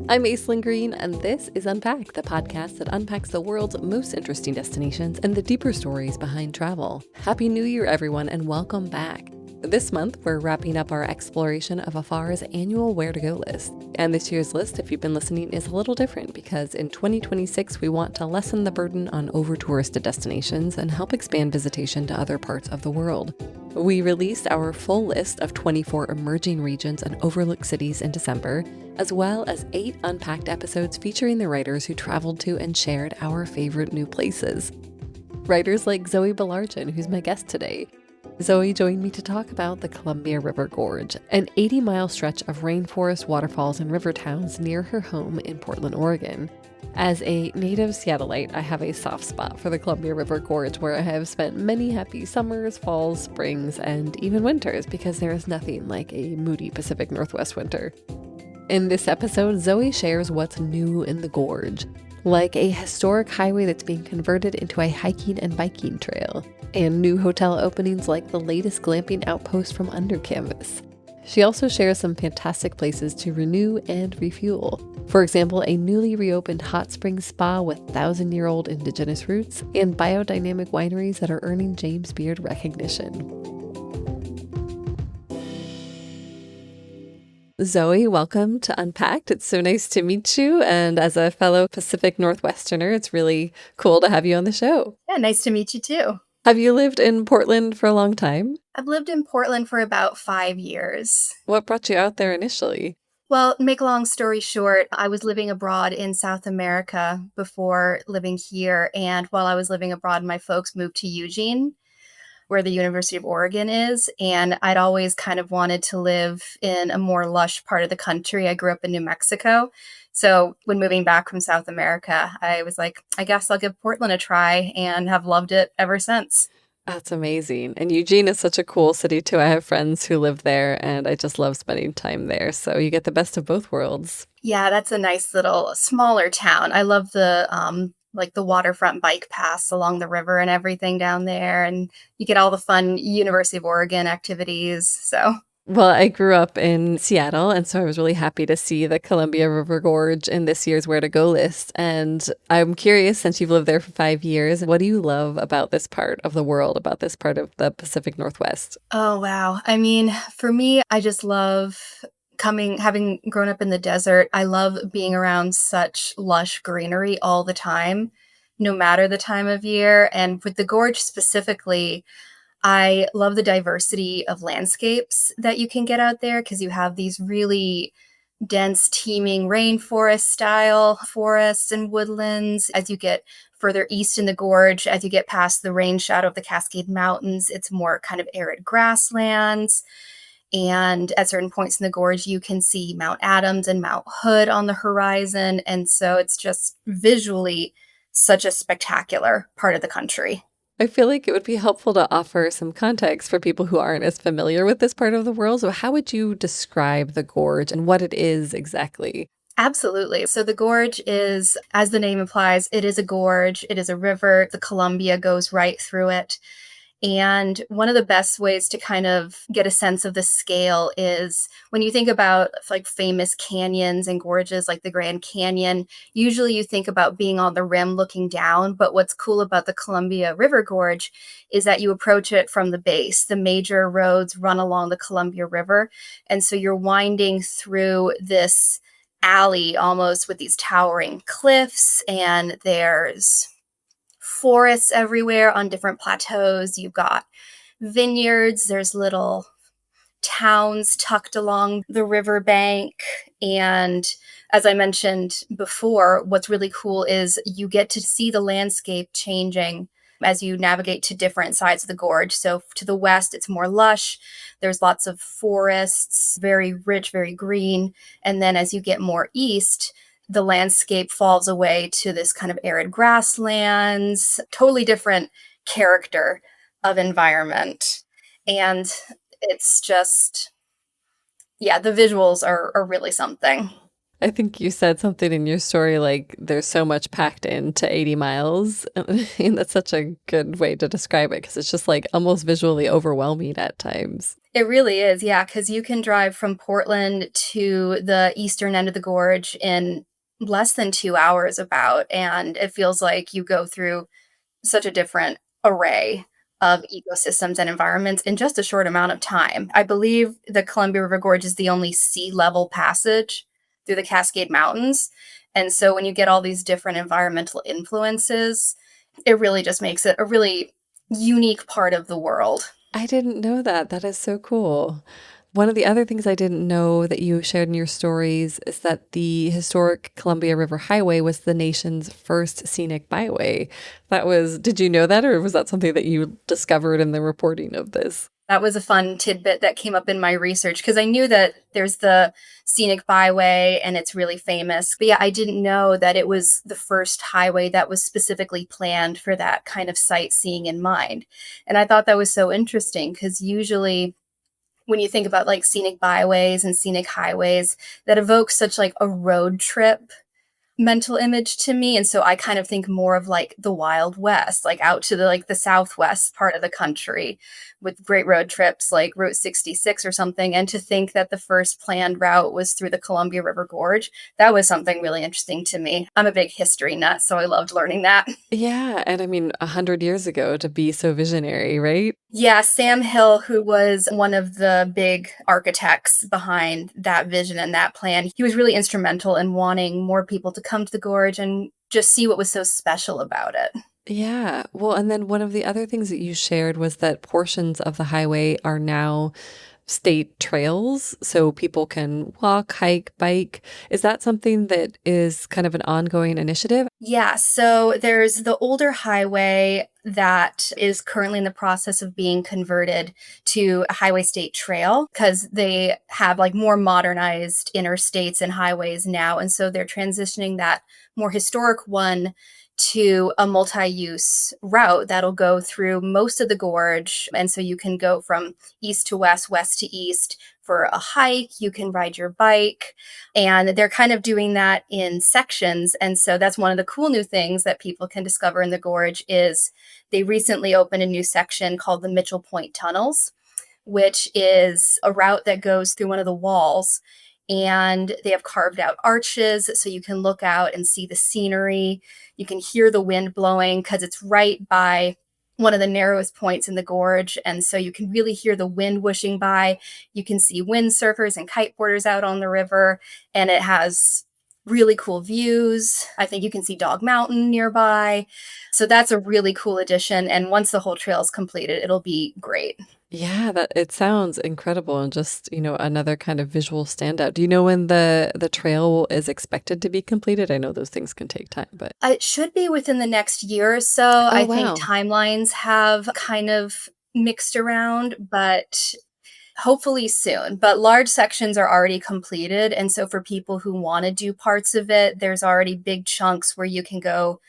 I'm Aislinn Green, and this is Unpack, the podcast that unpacks the world's most interesting destinations and the deeper stories behind travel. Happy New Year, everyone, and welcome back. This month, we're wrapping up our exploration of Afar's annual Where to Go list. And this year's list, if you've been listening, is a little different because in 2026, we want to lessen the burden on over-touristed destinations and help expand visitation to other parts of the world. We released our full list of 24 emerging regions and overlooked cities in December, as well as 8 unpacked episodes featuring the writers who traveled to and shared our favorite new places. Writers like Zoe Belargin, who's my guest today. Zoe joined me to talk about the Columbia River Gorge, an 80-mile stretch of rainforest, waterfalls, and river towns near her home in Portland, Oregon. As a native Seattleite, I have a soft spot for the Columbia River Gorge, where I have spent many happy summers, falls, springs, and even winters, because there is nothing like a moody Pacific Northwest winter. In this episode, Zoe shares what's new in the gorge, like a historic highway that's being converted into a hiking and biking trail, and new hotel openings like the latest glamping outpost from Under Canvas. She also shares some fantastic places to renew and refuel. For example, a newly reopened hot spring spa with 1,000-year-old indigenous roots and biodynamic wineries that are earning James Beard recognition. Zoe, welcome to Unpacked. It's so nice to meet you. And as a fellow Pacific Northwesterner, it's really cool to have you on the show. Yeah, nice to meet you too. Have you lived in Portland for a long time? I've lived in Portland for about 5 years. What brought you out there initially? Well, make a long story short, I was living abroad in South America before living here. And while I was living abroad, my folks moved to Eugene, where the University of Oregon is. And I'd always kind of wanted to live in a more lush part of the country. I grew up in New Mexico. So when moving back from South America, I was like, I guess I'll give Portland a try, and have loved it ever since. That's amazing. And Eugene is such a cool city too. I have friends who live there and I just love spending time there. So you get the best of both worlds. Yeah, that's a nice little smaller town. I love the the waterfront bike paths along the river and everything down there. And you get all the fun University of Oregon activities. So Well, I grew up in Seattle, and so I was really happy to see the Columbia River Gorge in this year's Where to Go list. And I'm curious, since you've lived there for 5 years, what do you love about this part of the world, about this part of the Pacific Northwest? oh, wow. I mean, for me, I just love having grown up in the desert. I love being around such lush greenery all the time, no matter the time of year. And with the gorge specifically, I love the diversity of landscapes that you can get out there, because you have these really dense, teeming rainforest style forests and woodlands. As you get further east in the gorge, as you get past the rain shadow of the Cascade Mountains, it's more kind of arid grasslands. And at certain points in the gorge, you can see Mount Adams and Mount Hood on the horizon. And so it's just visually such a spectacular part of the country. I feel like it would be helpful to offer some context for people who aren't as familiar with this part of the world. So how would you describe the gorge and what it is exactly? Absolutely. So the gorge is, as the name implies, it is a gorge. It is a river. The Columbia goes right through it. And one of the best ways to kind of get a sense of the scale is when you think about like famous canyons and gorges like the Grand Canyon, usually you think about being on the rim looking down. But what's cool about the Columbia River Gorge is that you approach it from the base. The major roads run along the Columbia River. And so you're winding through this alley almost with these towering cliffs, and there's forests everywhere on different plateaus. You've got vineyards, there's little towns tucked along the riverbank. And as I mentioned before, what's really cool is you get to see the landscape changing as you navigate to different sides of the gorge. So to the west, it's more lush. There's lots of forests, very rich, very green. And then as you get more east, the landscape falls away to this kind of arid grasslands, totally different character of environment. And it's just, yeah, the visuals are really something. I think you said something in your story like there's so much packed into 80 miles. And that's such a good way to describe it because it's just like almost visually overwhelming at times. It really is, yeah, because you can drive from Portland to the eastern end of the gorge in less than 2 hours about, and it feels like you go through such a different array of ecosystems and environments in just a short amount of time. I believe the Columbia River Gorge is the only sea level passage through the Cascade Mountains. And so when you get all these different environmental influences, it really just makes it a really unique part of the world. I didn't know that. That is so cool. One of the other things I didn't know that you shared in your stories is that the historic Columbia River Highway was the nation's first scenic byway. Did you know that, or was that something that you discovered in the reporting of this? That was a fun tidbit that came up in my research because I knew that there's the scenic byway and it's really famous. But yeah, I didn't know that it was the first highway that was specifically planned for that kind of sightseeing in mind. And I thought that was so interesting because usually when you think about like scenic byways and scenic highways, that evokes such like a road trip mental image to me, and so I kind of think more of like the Wild West, like out to the southwest part of the country with great road trips like Route 66 or something. And to think that the first planned route was through the Columbia River Gorge, that was something really interesting to me. I'm a big history nut, so I loved learning that. Yeah, and I mean, 100 years ago to be so visionary, right? Yeah, Sam Hill, who was one of the big architects behind that vision and that plan, he was really instrumental in wanting more people to come to the gorge and just see what was so special about it. Yeah. Well, and then one of the other things that you shared was that portions of the highway are now state trails, so people can walk, hike, bike. Is that something that is kind of an ongoing initiative? Yeah, so there's the older highway that is currently in the process of being converted to a highway state trail because they have like more modernized interstates and highways now. And so they're transitioning that more historic one to a multi-use route that'll go through most of the gorge. And so you can go from east to west, west to east for a hike, you can ride your bike, and they're kind of doing that in sections. And so that's one of the cool new things that people can discover in the gorge is they recently opened a new section called the Mitchell Point Tunnels, which is a route that goes through one of the walls. And they have carved out arches so you can look out and see the scenery. You can hear the wind blowing because it's right by one of the narrowest points in the gorge. And so you can really hear the wind whooshing by. You can see windsurfers and kiteboarders out on the river. And it has really cool views. I think you can see Dog Mountain nearby. So that's a really cool addition. And once the whole trail is completed, it'll be great. Yeah, that it sounds incredible and just, another kind of visual standout. Do you know when the trail is expected to be completed? I know those things can take time, but It should be within the next year or so. oh I think wow. timelines have kind of mixed around, but hopefully soon. But large sections are already completed. And so for people who want to do parts of it, there's already big chunks where you can go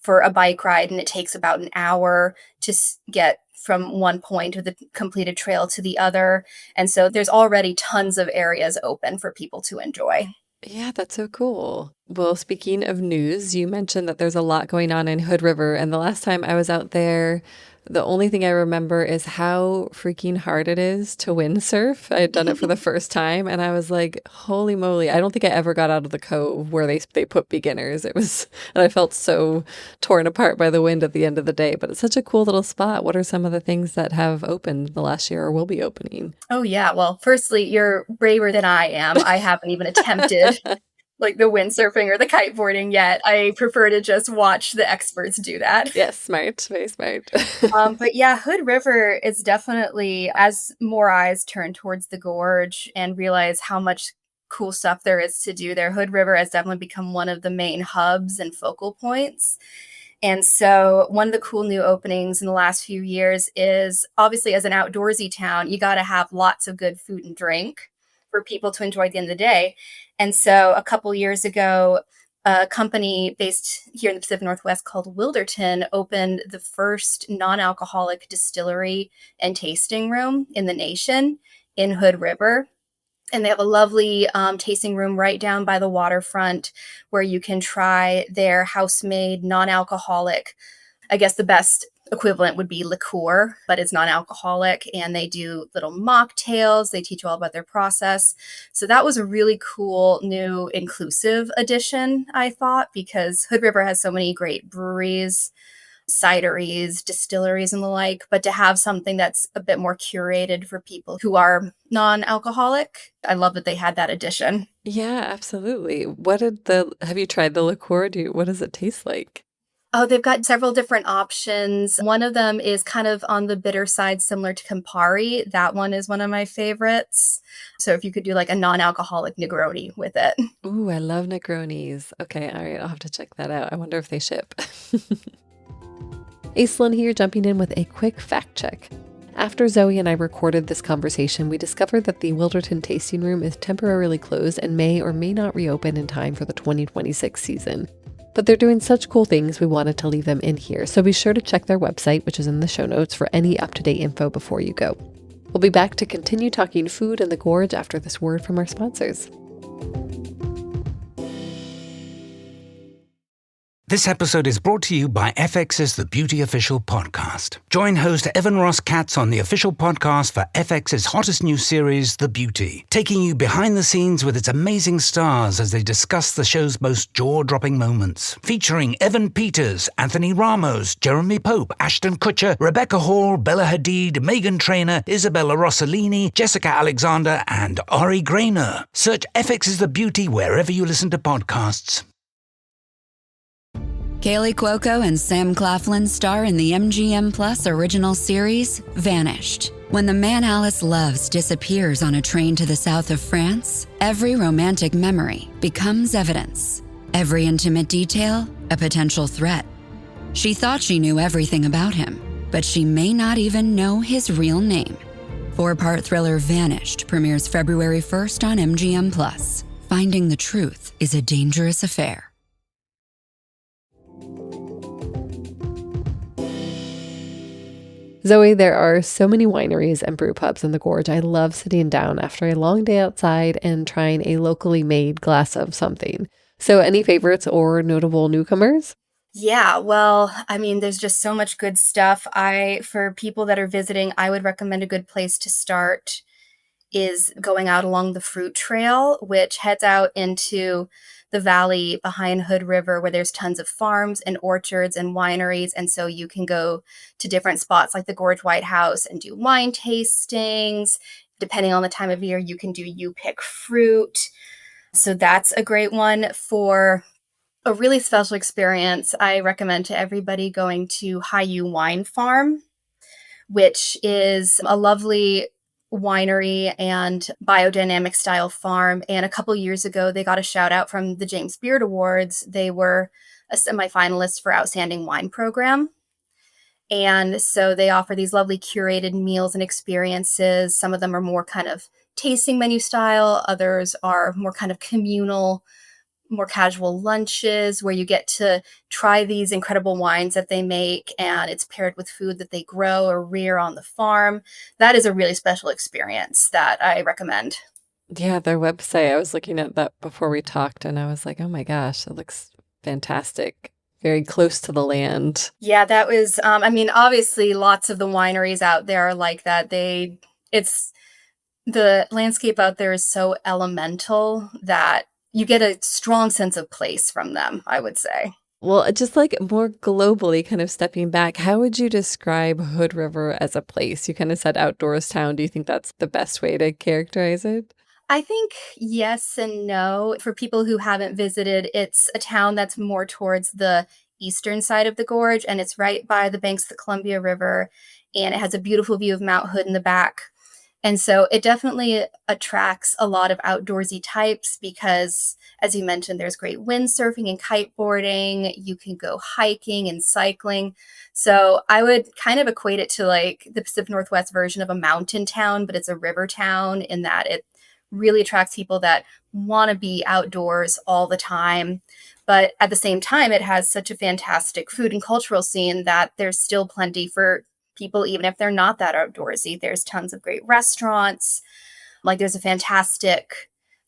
for a bike ride and it takes about an hour to get from one point of the completed trail to the other. And so there's already tons of areas open for people to enjoy. Yeah, that's so cool. Well, speaking of news, you mentioned that there's a lot going on in Hood River, and the last time I was out there, the only thing I remember is how freaking hard it is to windsurf. I had done it for the first time, and I was like, "Holy moly!" I don't think I ever got out of the cove where they put beginners. And I felt so torn apart by the wind at the end of the day. But it's such a cool little spot. What are some of the things that have opened the last year or will be opening? Oh, yeah. Well, firstly, you're braver than I am. I haven't even attempted like the windsurfing or the kiteboarding yet. I prefer to just watch the experts do that. Yes, smart, very smart. But yeah, Hood River is definitely, as more eyes turn towards the gorge and realize how much cool stuff there is to do there, Hood River has definitely become one of the main hubs and focal points. And so, one of the cool new openings in the last few years is obviously, as an outdoorsy town, you got to have lots of good food and drink for people to enjoy at the end of the day. And so, a couple years ago, a company based here in the Pacific Northwest called Wilderton opened the first non-alcoholic distillery and tasting room in the nation in Hood River. And they have a lovely tasting room right down by the waterfront where you can try their house-made non-alcoholic. I guess the best equivalent would be liqueur, but it's non-alcoholic. And they do little mocktails. They teach you all about their process. So that was a really cool, new, inclusive addition, I thought, because Hood River has so many great breweries, cideries, distilleries, and the like, but to have something that's a bit more curated for people who are non-alcoholic, I love that they had that addition. Yeah, absolutely. Have you tried the liqueur? What does it taste like? Oh, they've got several different options. One of them is kind of on the bitter side, similar to Campari. That one is one of my favorites. So if you could do like a non-alcoholic Negroni with it. Ooh, I love Negronis. Okay, all right, I'll have to check that out. I wonder if they ship. Aislinn here, jumping in with a quick fact check. After Zoe and I recorded this conversation, we discovered that the Wilderton Tasting Room is temporarily closed and may or may not reopen in time for the 2026 season. But they're doing such cool things, we wanted to leave them in here, so be sure to check their website, which is in the show notes, for any up-to-date info before you go. We'll be back to continue talking food in the gorge after this word from our sponsors. This episode is brought to you by FX's The Beauty Official Podcast. Join host Evan Ross Katz on the official podcast for FX's hottest new series, The Beauty, taking you behind the scenes with its amazing stars as they discuss the show's most jaw-dropping moments. Featuring Evan Peters, Anthony Ramos, Jeremy Pope, Ashton Kutcher, Rebecca Hall, Bella Hadid, Meghan Trainor, Isabella Rossellini, Jessica Alexander, and Ari Grainer. Search FX's The Beauty wherever you listen to podcasts. Kaylee Cuoco and Sam Claflin star in the MGM Plus original series, Vanished. When the man Alice loves disappears on a train to the south of France, every romantic memory becomes evidence. Every intimate detail, a potential threat. She thought she knew everything about him, but she may not even know his real name. 4-part thriller Vanished premieres February 1st on MGM Plus. Finding the truth is a dangerous affair. Zoe, there are so many wineries and brew pubs in the gorge. I love sitting down after a long day outside and trying a locally made glass of something. So any favorites or notable newcomers? Yeah, well, I mean, there's just so much good stuff. For people that are visiting, I would recommend a good place to start is going out along the Fruit Trail, which heads out into the valley behind Hood River, where there's tons of farms and orchards and wineries. And so you can go to different spots like the Gorge White House and do wine tastings. Depending on the time of year, you can do You Pick Fruit. So that's a great one. For a really special experience, I recommend to everybody going to Hiyu Wine Farm, which is a lovely winery and biodynamic style farm. And a couple years ago, they got a shout out from the James Beard Awards. They were a semifinalist for Outstanding Wine Program. And so they offer these lovely curated meals and experiences. Some of them are more kind of tasting menu style. Others are more kind of communal, more casual lunches where you get to try these incredible wines that they make, and it's paired with food that they grow or rear on the farm. That is a really special experience that I recommend. Yeah, their website. I was looking at that before we talked and I was like, oh my gosh, it looks fantastic. Very close to the land. Yeah, that was, I mean, obviously lots of the wineries out there are like that. The landscape out there is so elemental that you get a strong sense of place from them, I would say. Well, just like more globally, kind of stepping back, how would you describe Hood River as a place? You kind of said outdoors town. Do you think that's the best way to characterize it? I think yes and no. For people who haven't visited, it's a town that's more towards the eastern side of the gorge, and it's right by the banks of the Columbia River, and it has a beautiful view of Mount Hood in the back. And so it definitely attracts a lot of outdoorsy types because, as you mentioned, there's great windsurfing and kiteboarding. You can go hiking and cycling. So I would kind of equate it to like the Pacific Northwest version of a mountain town, but it's a river town in that it really attracts people that want to be outdoors all the time. But at the same time, it has such a fantastic food and cultural scene that there's still plenty for people, even if they're not that outdoorsy. There's tons of great restaurants. Like there's a fantastic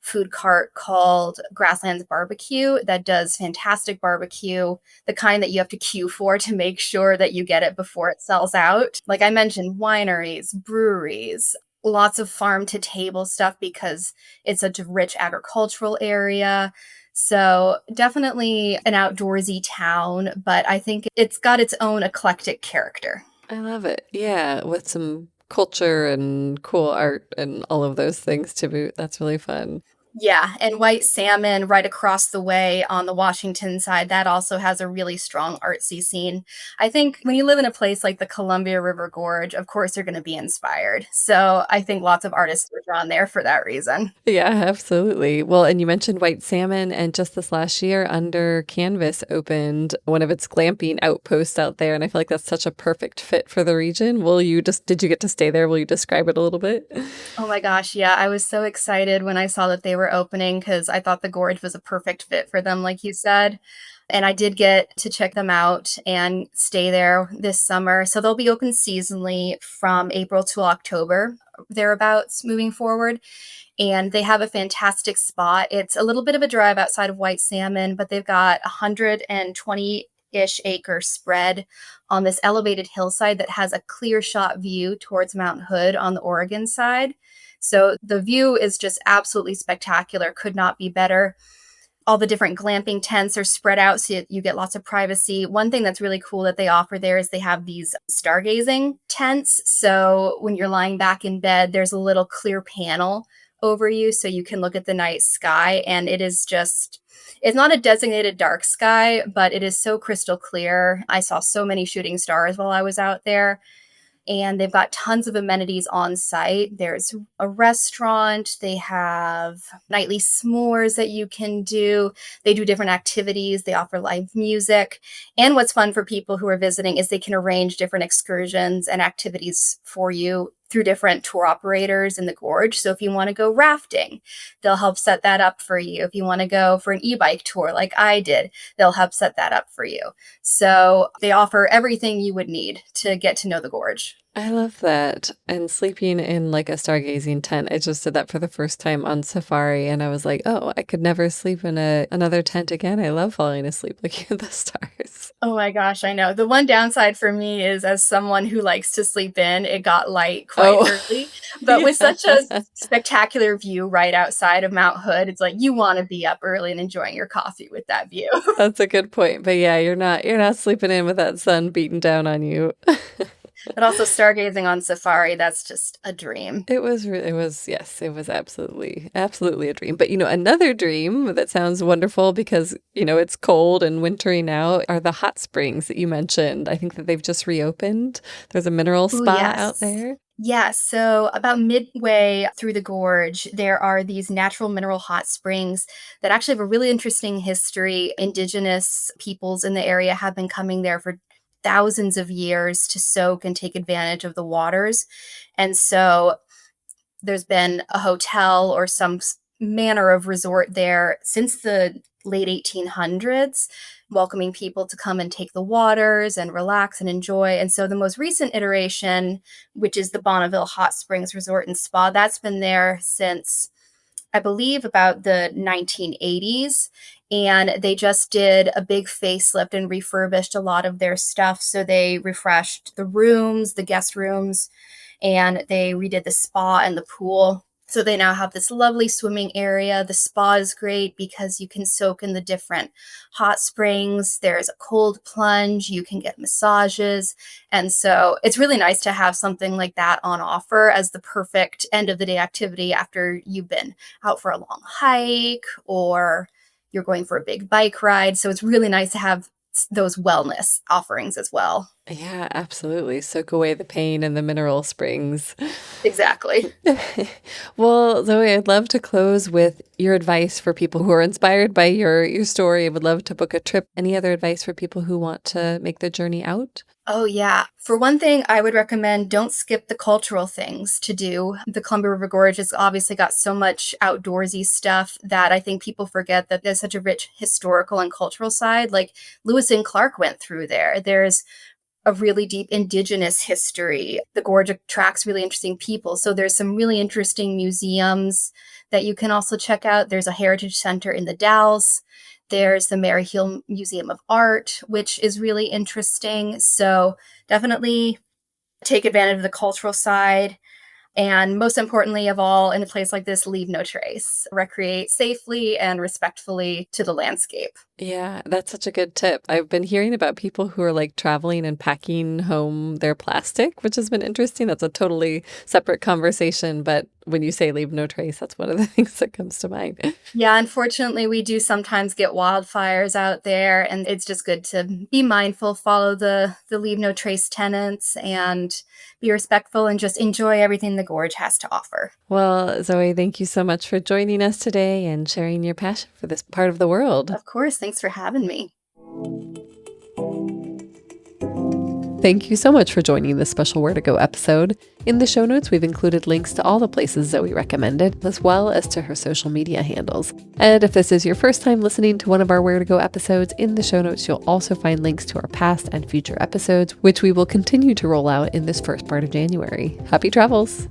food cart called Grasslands Barbecue that does fantastic barbecue, the kind that you have to queue for to make sure that you get it before it sells out. Like I mentioned, wineries, breweries, lots of farm to table stuff because it's such a rich agricultural area. So definitely an outdoorsy town, but I think it's got its own eclectic character. I love it. Yeah, with some culture and cool art and all of those things to boot. That's really fun. Yeah, and White Salmon right across the way on the Washington side, that also has a really strong artsy scene. I think when you live in a place like the Columbia River Gorge, of course you're going to be inspired. So I think lots of artists were drawn there for that reason. Yeah, absolutely. Well, and you mentioned White Salmon, and just this last year, Under Canvas opened one of its glamping outposts out there, and I feel like that's such a perfect fit for the region. Did you get to stay there? Will you describe it a little bit? Oh my gosh, yeah, I was so excited when I saw that they were opening because I thought the gorge was a perfect fit for them, like you said. And I did get to check them out and stay there this summer. So they'll be open seasonally from April to October, thereabouts, moving forward. And they have a fantastic spot. It's a little bit of a drive outside of White Salmon, but they've got 120-ish acre spread on this elevated hillside that has a clear shot view towards Mount Hood on the Oregon side. So the view is just absolutely spectacular, could not be better. All the different glamping tents are spread out so you get lots of privacy. One thing that's really cool that they offer there is they have these stargazing tents. So when you're lying back in bed, there's a little clear panel over you so you can look at the night sky. And it's not a designated dark sky, but it is so crystal clear. I saw so many shooting stars while I was out there. And they've got tons of amenities on site. There's a restaurant. They have nightly s'mores that you can do. They do different activities. They offer live music. And what's fun for people who are visiting is they can arrange different excursions and activities for you through different tour operators in the gorge. So if you want to go rafting, they'll help set that up for you. If you want to go for an e-bike tour like I did, they'll help set that up for you. So they offer everything you would need to get to know the gorge. I love that. And sleeping in like a stargazing tent, I just did that for the first time on safari. And I was like, oh, I could never sleep in another tent again. I love falling asleep looking at the stars. Oh my gosh, I know. The one downside for me is as someone who likes to sleep in, it got light quite early. But with such a spectacular view right outside of Mount Hood, it's like you want to be up early and enjoying your coffee with that view. That's a good point. But yeah, you're not sleeping in with that sun beating down on you. But also stargazing on safari, that's just a dream. It was absolutely a dream. But, another dream that sounds wonderful because, it's cold and wintry now are the hot springs that you mentioned. I think that they've just reopened. There's a mineral spa out there. Yeah, so about midway through the gorge, there are these natural mineral hot springs that actually have a really interesting history. Indigenous peoples in the area have been coming there for thousands of years to soak and take advantage of the waters. And so there's been a hotel or some manner of resort there since the late 1800s, welcoming people to come and take the waters and relax and enjoy. And so the most recent iteration, which is the Bonneville Hot Springs Resort and Spa, that's been there since, I believe, about the 1980s. And they just did a big facelift and refurbished a lot of their stuff. So they refreshed the rooms, the guest rooms, and they redid the spa and the pool. So they now have this lovely swimming area. The spa is great because you can soak in the different hot springs. There's a cold plunge. You can get massages. And so it's really nice to have something like that on offer as the perfect end of the day activity after you've been out for a long hike or you're going for a big bike ride. So it's really nice to have those wellness offerings as well. Yeah, absolutely. Soak away the pain in the mineral springs. Exactly. Well, Zoe, I'd love to close with your advice for people who are inspired by your story. I would love to book a trip. Any other advice for people who want to make the journey out? Oh, yeah. For one thing, I would recommend don't skip the cultural things to do. The Columbia River Gorge has obviously got so much outdoorsy stuff that I think people forget that there's such a rich historical and cultural side. Like Lewis and Clark went through there. There's a really deep indigenous history. The gorge attracts really interesting people. So there's some really interesting museums that you can also check out. There's a heritage center in the Dalles. There's the Maryhill Museum of Art, which is really interesting. So definitely take advantage of the cultural side. And most importantly of all, in a place like this, leave no trace. Recreate safely and respectfully to the landscape. Yeah, that's such a good tip. I've been hearing about people who are like traveling and packing home their plastic, which has been interesting. That's a totally separate conversation. But when you say leave no trace, that's one of the things that comes to mind. Yeah, unfortunately, we do sometimes get wildfires out there, and it's just good to be mindful, follow the leave no trace tenets, and be respectful and just enjoy everything the gorge has to offer. Well, Zoe, thank you so much for joining us today and sharing your passion for this part of the world. Of course. Thanks for having me. Thank you so much for joining this special Where to Go episode. In the show notes, we've included links to all the places Zoe recommended, as well as to her social media handles. And if this is your first time listening to one of our Where to Go episodes, in the show notes, you'll also find links to our past and future episodes, which we will continue to roll out in this first part of January. Happy travels!